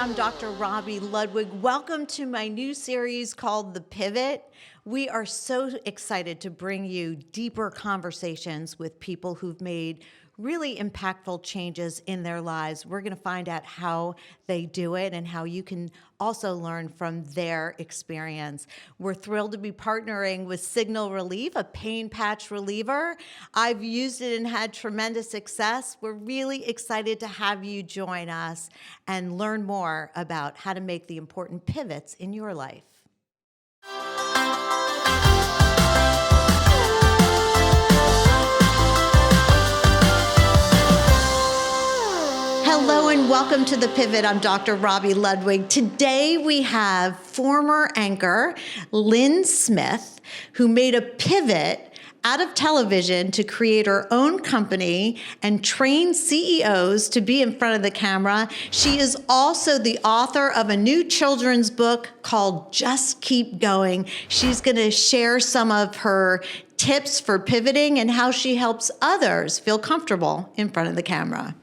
I'm Dr. Robi Ludwig. Welcome to my new series called The Pivot. We are so excited to bring you deeper conversations with people who've made really impactful changes in their lives. We're going to find out how they do it and how you can also learn from their experience. We're thrilled to be partnering with Signal Relief, a pain patch reliever. I've used it and had tremendous success. We're really excited to have you join us and learn more about how to make the important pivots in your life. Hello and welcome to The Pivot. I'm Dr. Robi Ludwig. Today we have former anchor Lynn Smith, who made a pivot out of television to create her own company and train CEOs to be in front of the camera. She is also the author of a new children's book called Just Keep Going. She's going to share some of her tips for pivoting and how she helps others feel comfortable in front of the camera.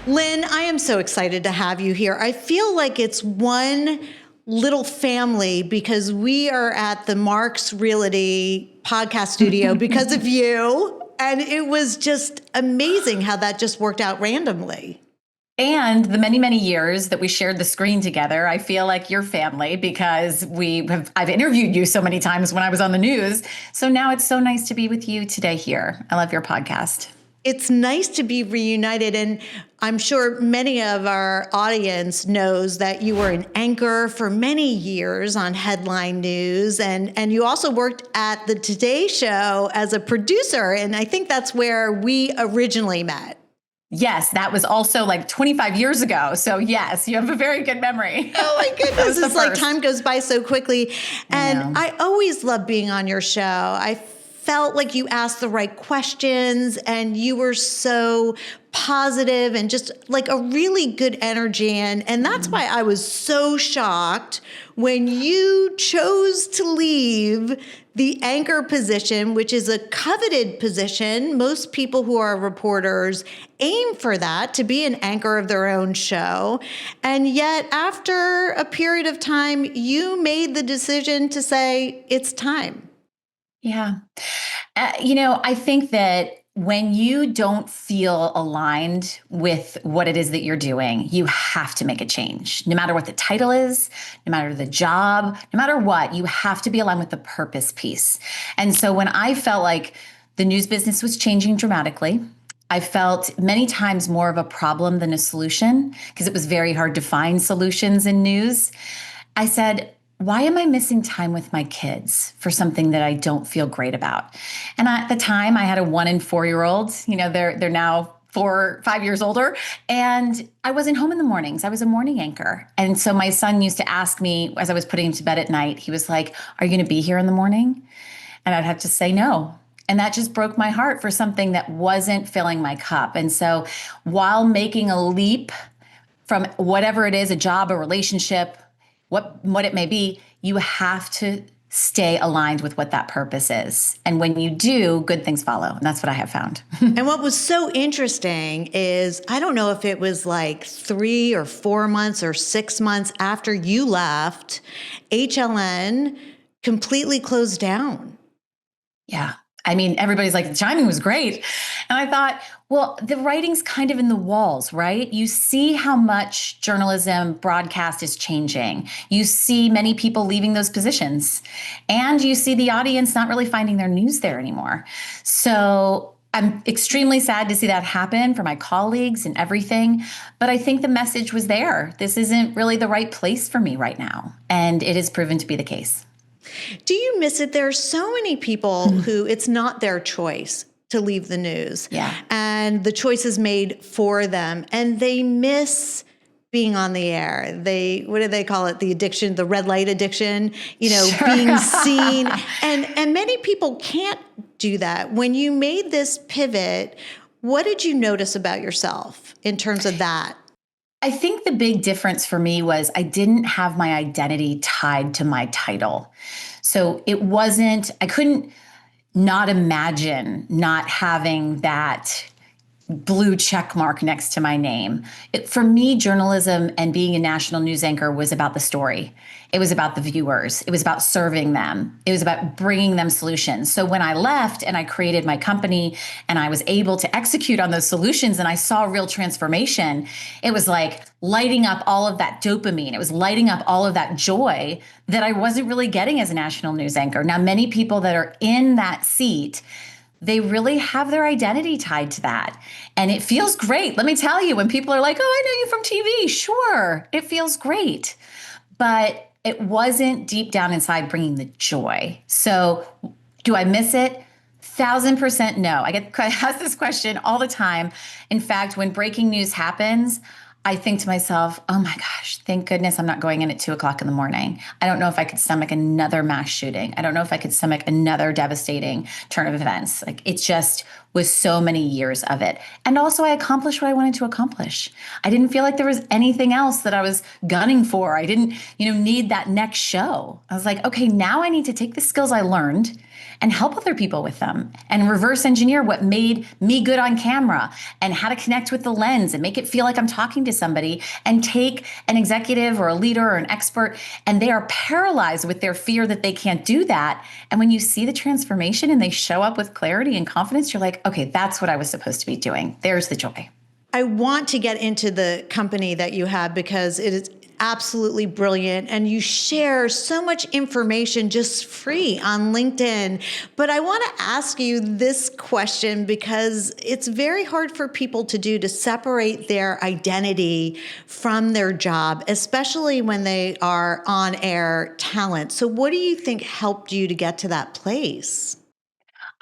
Lynn, I am so excited to have you here. I feel like it's one little family because we are at the Marks Realty podcast studio because of you. And it was just amazing how that just worked out randomly. And the many, many years that we shared the screen together, I feel like your family because I've interviewed you so many times when I was on the news. So now it's so nice to be with you today here. I love your podcast. It's nice to be reunited, and I'm sure many of our audience knows that you were an anchor for many years on headline news, and you also worked at the Today Show as a producer, and I think that's where we originally met. Yes, that was also like 25 years ago. So yes, you have a very good memory. Oh my goodness, it's like time goes by so quickly. And I always love being on your show. I felt like you asked the right questions and you were so positive and just like a really good energy. And that's why I was so shocked when you chose to leave the anchor position, which is a coveted position. Most people who are reporters aim for that, to be an anchor of their own show. And yet after a period of time, you made the decision to say, it's time. Yeah. I think that when you don't feel aligned with what it is that you're doing, you have to make a change. No matter what the title is, no matter the job, no matter what, you have to be aligned with the purpose piece. And so when I felt like the news business was changing dramatically, I felt many times more of a problem than a solution because it was very hard to find solutions in news. I said, why am I missing time with my kids for something that I don't feel great about? And at the time I had a 1 and 4-year-old, they're now 4, 5 years older. And I wasn't home in the mornings. I was a morning anchor. And so my son used to ask me as I was putting him to bed at night, he was like, are you going to be here in the morning? And I'd have to say no. And that just broke my heart for something that wasn't filling my cup. And so while making a leap from whatever it is, a job, a relationship, what it may be, you have to stay aligned with what that purpose is. And when you do, good things follow. And that's what I have found. And what was so interesting is, I don't know if it was like 3 or 4 months or 6 months after you left, HLN completely closed down. Yeah. I mean, everybody's like, the timing was great. And I thought, well, the writing's kind of in the walls, right? You see how much journalism broadcast is changing. You see many people leaving those positions, and you see the audience not really finding their news there anymore. So I'm extremely sad to see that happen for my colleagues and everything. But I think the message was there. This isn't really the right place for me right now. And it has proven to be the case. Do you miss it? There are so many people who it's not their choice to leave the news. Yeah. And the choice is made for them. And they miss being on the air. What do they call it? The addiction, the red light addiction, Sure. being seen. And many people can't do that. When you made this pivot, what did you notice about yourself in terms of that? I think the big difference for me was I didn't have my identity tied to my title. So I couldn't not imagine not having that blue check mark next to my name. For me, journalism and being a national news anchor was about the story. It was about the viewers. It was about serving them. It was about bringing them solutions. So when I left and I created my company and I was able to execute on those solutions and I saw real transformation, it was like lighting up all of that dopamine. It was lighting up all of that joy that I wasn't really getting as a national news anchor. Now, many people that are in that seat, they really have their identity tied to that. And it feels great. Let me tell you, when people are like, oh, I know you from TV, sure, it feels great. But it wasn't deep down inside bringing the joy. So do I miss it? 1,000% no. I get asked this question all the time. In fact, when breaking news happens, I think to myself, oh my gosh, thank goodness I'm not going in at 2:00 in the morning. I don't know if I could stomach another mass shooting. I don't know if I could stomach another devastating turn of events. Like, it just was so many years of it. And also I accomplished what I wanted to accomplish. I didn't feel like there was anything else that I was gunning for. I didn't, need that next show. I was like, okay, now I need to take the skills I learned and help other people with them and reverse engineer what made me good on camera and how to connect with the lens and make it feel like I'm talking to somebody, and take an executive or a leader or an expert and they are paralyzed with their fear that they can't do that. And when you see the transformation and they show up with clarity and confidence, you're like, okay, that's what I was supposed to be doing. There's the joy. I want to get into the company that you have because it is absolutely brilliant and you share so much information just free on LinkedIn. But I want to ask you this question because it's very hard for people to do, to separate their identity from their job, especially when they are on-air talent. So what do you think helped you to get to that place?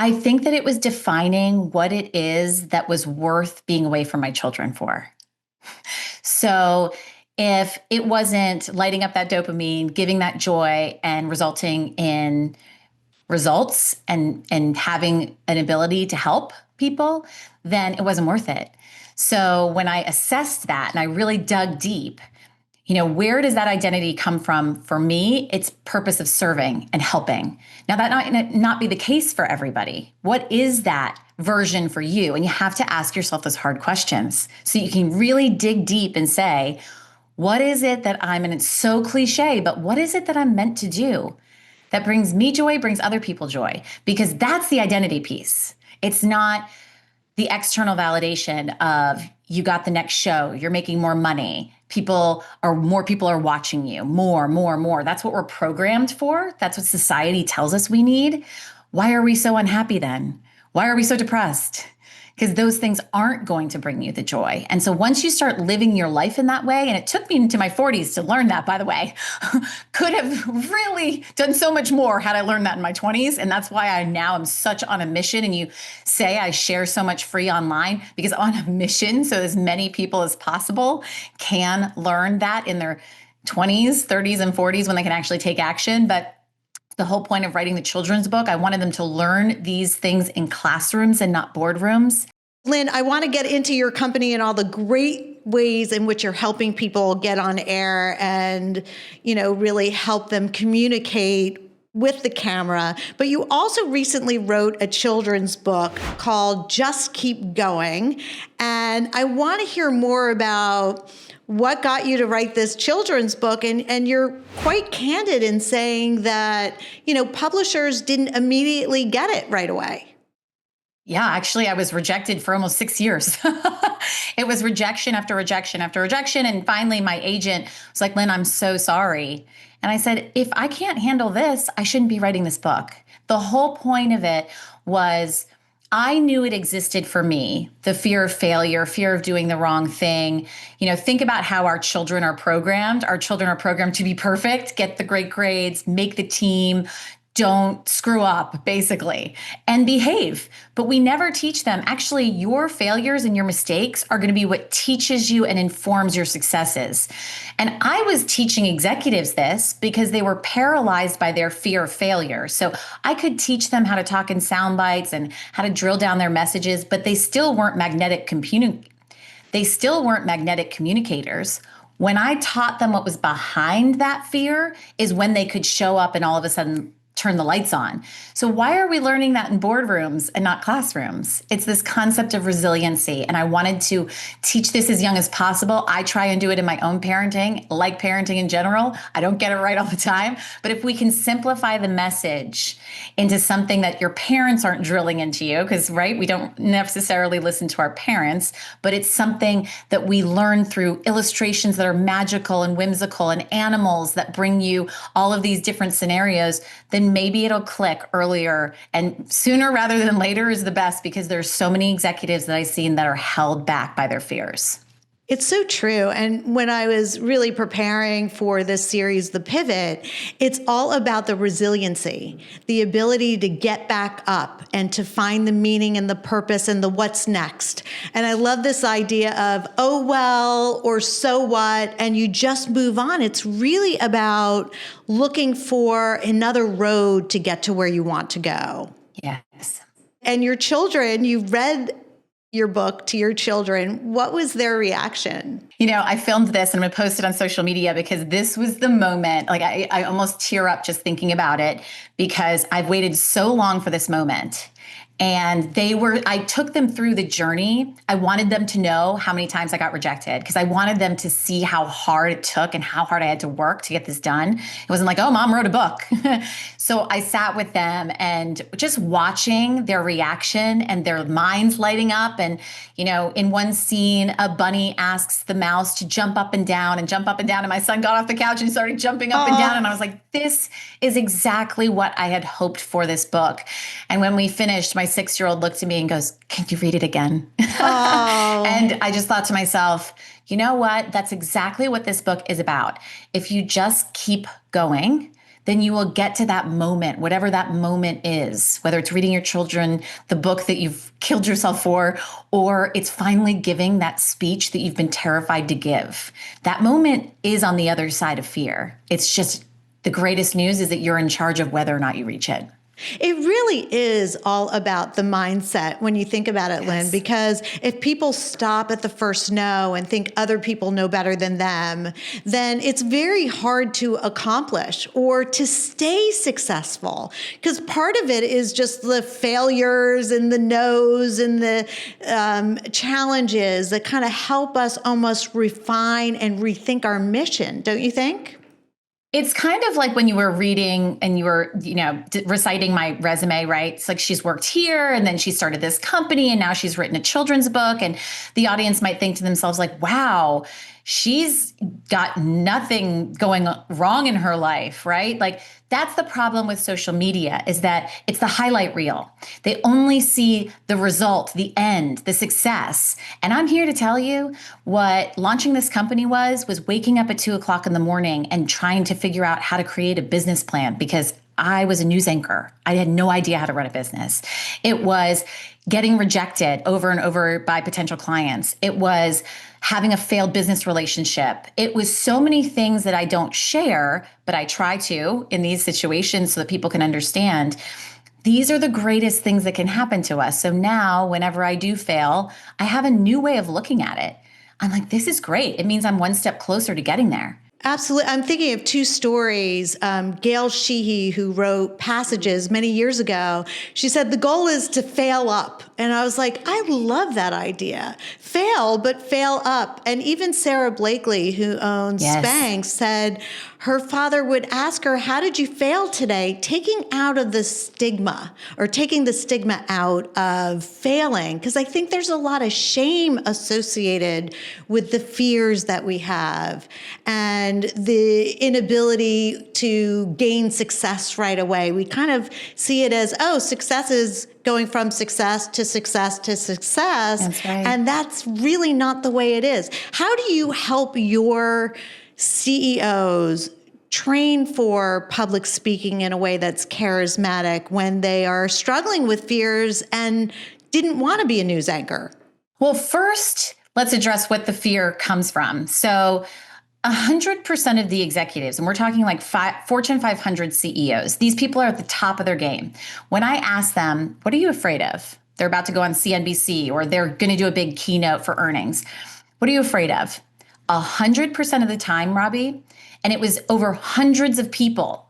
I think that it was defining what it is that was worth being away from my children for. So if it wasn't lighting up that dopamine, giving that joy and resulting in results and having an ability to help people, then it wasn't worth it. So when I assessed that and I really dug deep, where does that identity come from? For me, it's purpose of serving and helping. Now, that might not be the case for everybody. What is that version for you? And you have to ask yourself those hard questions so you can really dig deep and say, what is it that and it's so cliche, but what is it that I'm meant to do that brings me joy, brings other people joy? Because that's the identity piece. It's not the external validation of you got the next show, you're making more money, more people are watching you, more. That's what we're programmed for. That's what society tells us we need. Why are we so unhappy then? Why are we so depressed? Because those things aren't going to bring you the joy. And so once you start living your life in that way, and it took me into my 40s to learn that, by the way, could have really done so much more had I learned that in my 20s. And that's why I now am such on a mission. And you say I share so much free online because I'm on a mission so as many people as possible can learn that in their 20s, 30s, and 40s when they can actually take action. But the whole point of writing the children's book, I wanted them to learn these things in classrooms and not boardrooms. Lynn, I want to get into your company and all the great ways in which you're helping people get on air and, really help them communicate with the camera. But you also recently wrote a children's book called Just Keep Going. And I want to hear more about what got you to write this children's book. And you're quite candid in saying that, publishers didn't immediately get it right away. Yeah, actually, I was rejected for almost 6 years. It was rejection after rejection after rejection. And finally, my agent was like, Lynn, I'm so sorry. And I said, if I can't handle this, I shouldn't be writing this book. The whole point of it was I knew it existed for me, the fear of failure, fear of doing the wrong thing. Think about how our children are programmed. Our children are programmed to be perfect, get the great grades, make the team, don't screw up, basically, and behave. But we never teach them, actually, your failures and your mistakes are going to be what teaches you and informs your successes. And I was teaching executives this because they were paralyzed by their fear of failure. So I could teach them how to talk in sound bites and how to drill down their messages, but they still weren't magnetic communicators. When I taught them what was behind that fear is when they could show up and all of a sudden turn the lights on. So why are we learning that in boardrooms and not classrooms? It's this concept of resiliency. And I wanted to teach this as young as possible. I try and do it in my own parenting, like parenting in general. I don't get it right all the time. But if we can simplify the message into something that your parents aren't drilling into you, because, right, we don't necessarily listen to our parents, but it's something that we learn through illustrations that are magical and whimsical and animals that bring you all of these different scenarios, then maybe it'll click earlier, and sooner rather than later is the best, because there's so many executives that I've seen that are held back by their fears. It's so true. And when I was really preparing for this series, The Pivot, it's all about the resiliency, the ability to get back up and to find the meaning and the purpose and the what's next. And I love this idea of, oh, well, or so what, and you just move on. It's really about looking for another road to get to where you want to go. Yes. And your children, you read your book to your children. What was their reaction? You know, I filmed this and I'm going to post it on social media because this was the moment, like I almost tear up just thinking about it, because I've waited so long for this moment. And I took them through the journey. I wanted them to know how many times I got rejected, because I wanted them to see how hard it took and how hard I had to work to get this done. It wasn't like, oh, mom wrote a book. So I sat with them and just watching their reaction and their minds lighting up. And, you know, in one scene, a bunny asks the mouse to jump up and down and jump up and down. And my son got off the couch and started jumping up and down. And I was like, this is exactly what I had hoped for this book. And when we finished, my 6-year-old looked at me and goes, can you read it again? Oh. And I just thought to myself, you know what? That's exactly what this book is about. If you just keep going, then you will get to that moment, whatever that moment is, whether it's reading your children the book that you've killed yourself for, or it's finally giving that speech that you've been terrified to give. That moment is on the other side of fear. It's just the greatest news is that you're in charge of whether or not you reach it. It really is all about the mindset when you think about it, Lynn, because if people stop at the first no and think other people know better than them, then it's very hard to accomplish or to stay successful, because part of it is just the failures and the no's and the challenges that kind of help us almost refine and rethink our mission, don't you think? It's kind of like when you were reading and you were, you know, reciting my resume, right? It's like she's worked here and then she started this company and now she's written a children's book. And the audience might think to themselves like, wow, she's got nothing going wrong in her life, right? Like that's the problem with social media, is that it's the highlight reel. They only see the result, the end, the success. And I'm here to tell you what launching this company was waking up at 2:00 in the morning and trying to figure out how to create a business plan, because I was a news anchor. I had no idea how to run a business. It was getting rejected over and over by potential clients. It was having a failed business relationship. It was so many things that I don't share, but I try to in these situations so that people can understand. These are the greatest things that can happen to us. So now whenever I do fail, I have a new way of looking at it. I'm like, this is great. It means I'm one step closer to getting there. Absolutely. I'm thinking of two stories. Gail Sheehy, who wrote Passages many years ago, she said the goal is to fail up. And I was like, I love that idea. Fail, but fail up. And even Sarah Blakely, who owns Spanx, said her father would ask her, how did you fail today? Taking out of the stigma, or taking the stigma out of failing. Because I think there's a lot of shame associated with the fears that we have and the inability to gain success right away. We kind of see it as, oh, success is going from success to success to success. That's right. And that's really not the way it is. How do you help your CEOs train for public speaking in a way that's charismatic when they are struggling with fears and didn't want to be a news anchor? Well, first, let's address what the fear comes from. So 100% of the executives, and we're talking like Fortune 500 CEOs, these people are at the top of their game. When I ask them, what are you afraid of? They're about to go on CNBC or they're going to do a big keynote for earnings. What are you afraid of? 100% of the time, Robbie, and it was over hundreds of people,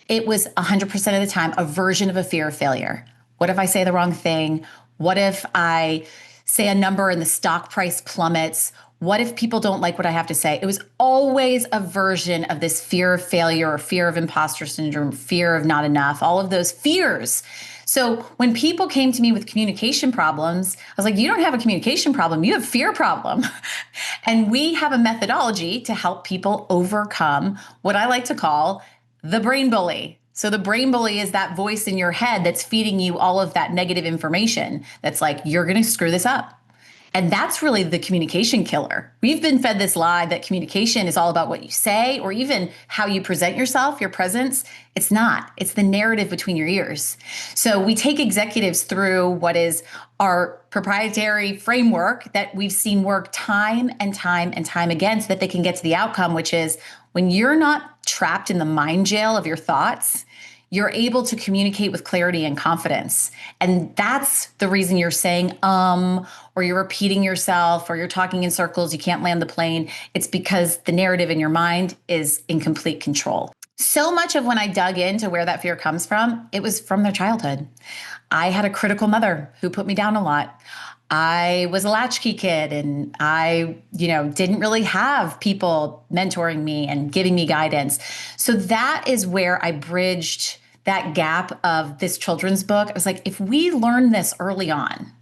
It was 100% of the time a version of a fear of failure. What if I say the wrong thing? What if I say a number and the stock price plummets? What if people don't like what I have to say? It was always a version of this fear of failure or fear of imposter syndrome, fear of not enough, all of those fears. So when people came to me with communication problems, I was like, you don't have a communication problem, you have a fear problem. And we have a methodology to help people overcome what I like to call the brain bully. So the brain bully is that voice in your head that's feeding you all of that negative information that's like, you're going to screw this up. And that's really the communication killer. We've been fed this lie that communication is all about what you say or even how you present yourself, your presence. It's not. It's the narrative between your ears. So we take executives through what is our proprietary framework that we've seen work time and time and time again so that they can get to the outcome, which is when you're not trapped in the mind jail of your thoughts, you're able to communicate with clarity and confidence. And that's the reason you're saying, or you're repeating yourself, or you're talking in circles, you can't land the plane. It's because the narrative in your mind is in complete control. So much of when I dug into where that fear comes from, it was from their childhood. I had a critical mother who put me down a lot. I was a latchkey kid and I, didn't really have people mentoring me and giving me guidance. So that is where I bridged that gap of this children's book. I was like, if we learn this early on,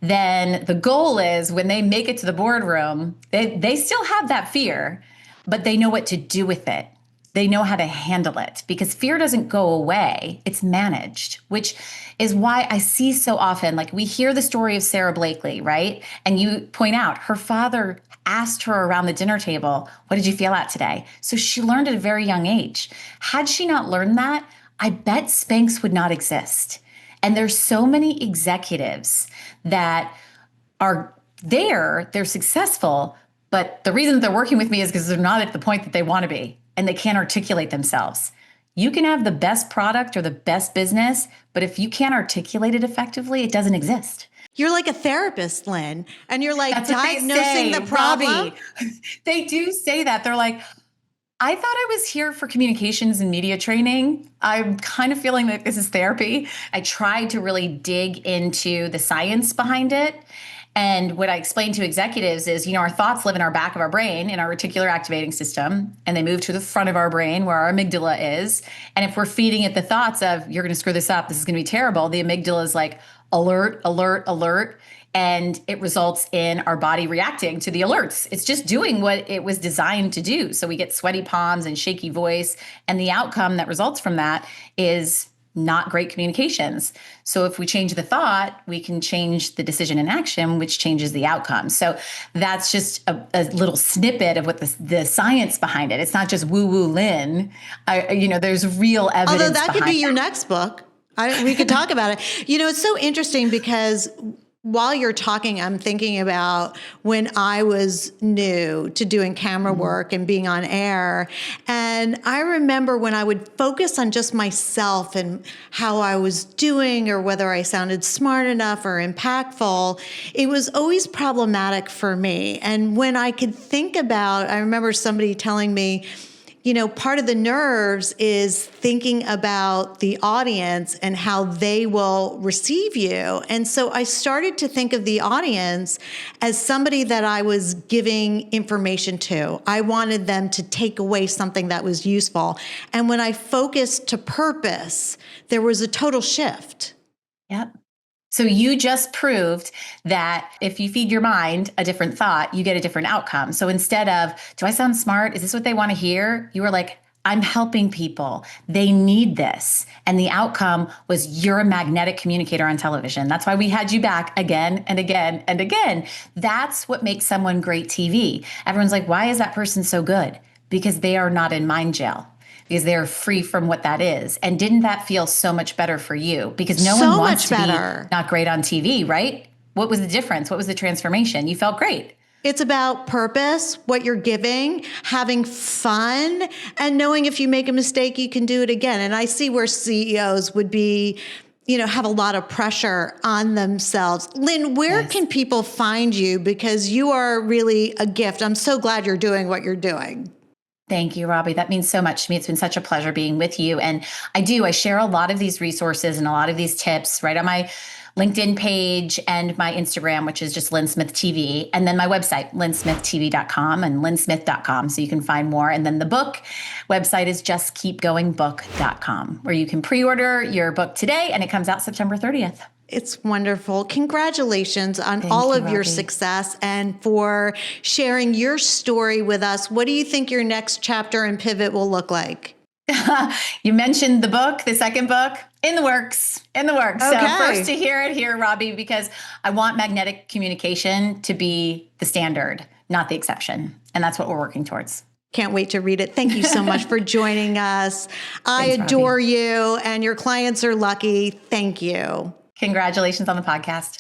then the goal is when they make it to the boardroom, they still have that fear, but they know what to do with it. They know how to handle it because fear doesn't go away. It's managed, which is why I see so often, like we hear the story of Sarah Blakely, right? And you point out her father asked her around the dinner table, what did you feel at today? So she learned at a very young age. Had she not learned that, I bet Spanx would not exist. And there's so many executives that are there, they're successful, but the reason that they're working with me is because they're not at the point that they want to be. And they can't articulate themselves. You can have the best product or the best business, but if you can't articulate it effectively, it doesn't exist. You're like a therapist, Lynn, and you're like That's diagnosing the problem. Robi. They do say that. They're like, I thought I was here for communications and media training. I'm kind of feeling that this is therapy. I tried to really dig into the science behind it. And what I explain to executives is, our thoughts live in our back of our brain, in our reticular activating system, and they move to the front of our brain where our amygdala is. And if we're feeding it the thoughts of, you're going to screw this up, this is going to be terrible, the amygdala is like, alert, alert, alert. And it results in our body reacting to the alerts. It's just doing what it was designed to do. So we get sweaty palms and shaky voice. And the outcome that results from that is not great communications. So if we change the thought, we can change the decision and action, which changes the outcome. So that's just a little snippet of what the science behind it. It's not just woo-woo Lynn. There's real evidence. Although that could be your next book. We could talk about it. It's so interesting because while you're talking, I'm thinking about when I was new to doing camera work and being on air. And I remember when I would focus on just myself and how I was doing or whether I sounded smart enough or impactful, it was always problematic for me. And when I could think about, I remember somebody telling me, part of the nerves is thinking about the audience and how they will receive you. And so I started to think of the audience as somebody that I was giving information to. I wanted them to take away something that was useful. And when I focused to purpose, there was a total shift. Yep. So you just proved that if you feed your mind a different thought, you get a different outcome. So instead of, do I sound smart? Is this what they want to hear? You were like, I'm helping people. They need this. And the outcome was you're a magnetic communicator on television. That's why we had you back again and again and again. That's what makes someone great TV. Everyone's like, why is that person so good? Because they are not in mind jail. Because they're free from what that is. And didn't that feel so much better for you? Because no one wants to be not great on TV, right? What was the difference? What was the transformation? You felt great. It's about purpose, what you're giving, having fun, and knowing if you make a mistake, you can do it again. And I see where CEOs would be, have a lot of pressure on themselves. Lynn, where can people find you? Because you are really a gift. I'm so glad you're doing what you're doing. Thank you, Robbie. That means so much to me. It's been such a pleasure being with you. And I share a lot of these resources and a lot of these tips right on my LinkedIn page and my Instagram, which is just Lynn Smith TV. And then my website, lynnsmithtv.com and lynnsmith.com. So you can find more. And then the book website is justkeepgoingbook.com, where you can pre-order your book today and it comes out September 30th. It's wonderful. Congratulations on Thank all you, of your Robbie. success and for sharing your story with us. What do you think your next chapter and pivot will look like? You mentioned the book, the second book, in the works. Okay. So first to hear it here, Robbie, because I want magnetic communication to be the standard, not the exception. And that's what we're working towards. Can't wait to read it. Thank you so much for joining us. I Thanks, adore Robbie. you, and your clients are lucky. Thank you. Congratulations on the podcast.